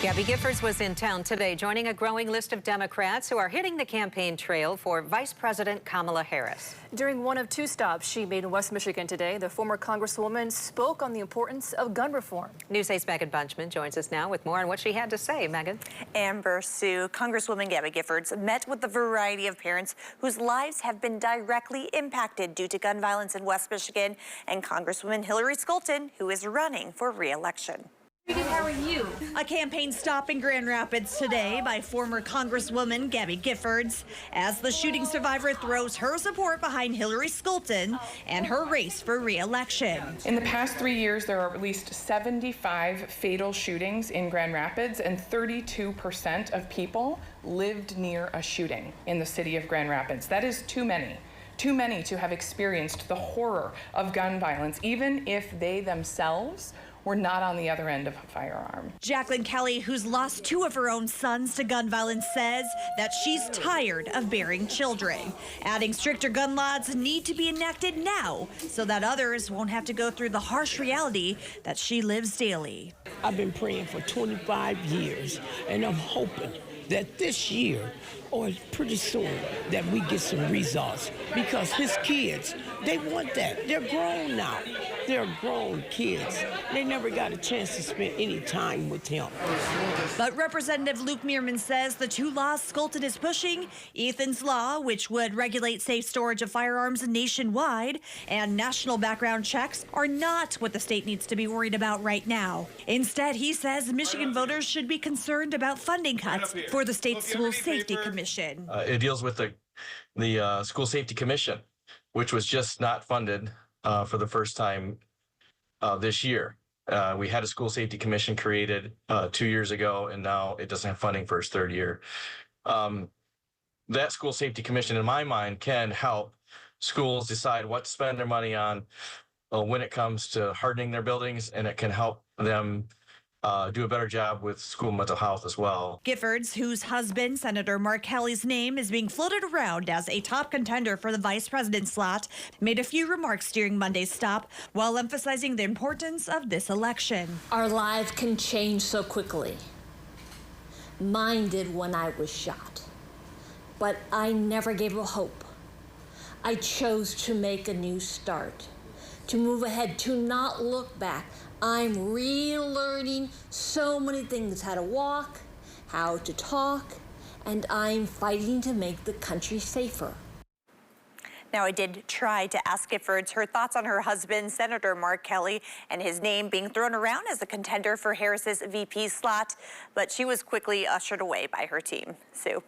Gabby Giffords was in town today, joining a growing list of Democrats who are hitting the campaign trail for Vice President Kamala Harris. During one of two stops she made in West Michigan today, the former Congresswoman spoke on the importance of gun reform. News 8's Megan Bunchman joins us now with more on what she had to say. Megan. Amber, Sue, Congresswoman Gabby Giffords met with a variety of parents whose lives have been directly impacted due to gun violence in West Michigan, and Congresswoman Hillary Scholten, who is running for re-election. How are you? A campaign stop in Grand Rapids today by former Congresswoman Gabby Giffords as the shooting survivor throws her support behind Hillary Scholten and her race for re-election. In the past 3 years, there are at least 75 fatal shootings in Grand Rapids, and 32% of people lived near a shooting in the city of Grand Rapids. That is too many. Too many to have experienced the horror of gun violence, even if they themselves were not on the other end of a firearm. Jaclyn Kelly, who's lost 2 of her own sons to gun violence, says that she's tired of bearing children, adding stricter gun laws need to be enacted now so that others won't have to go through the harsh reality that she lives daily. I've been praying for 25 years, and I'm hoping that this year or pretty soon that we get some results, because his kids, they want that. They're grown now. They're grown kids. They never got a chance to spend any time with him. But Representative Luke Mirman says the 2 laws Scholten is pushing, Ethan's Law, which would regulate safe storage of firearms nationwide, and national background checks, are not what the state needs to be worried about right now. Instead, he says Michigan voters should be concerned about funding cuts for the state's School Safety Commission. It deals with the School Safety Commission, which was just not funded for the first time this year. We had a School Safety Commission created 2 years ago, and now it doesn't have funding for its 3rd year. That School Safety Commission, in my mind, can help schools decide what to spend their money on when it comes to hardening their buildings, and it can help them do a better job with school mental health as well. Giffords, whose husband, Senator Mark Kelly's name is being floated around as a top contender for the vice president slot, made a few remarks during Monday's stop while emphasizing the importance of this election. Our lives can change so quickly. Mine did when I was shot, but I never gave up hope. I chose to make a new start, to move ahead, to not look back. I'm relearning so many things, how to walk, how to talk, and I'm fighting to make the country safer. Now, I did try to ask Giffords her thoughts on her husband, Senator Mark Kelly, and his name being thrown around as a contender for Harris's VP slot, but she was quickly ushered away by her team. Sue.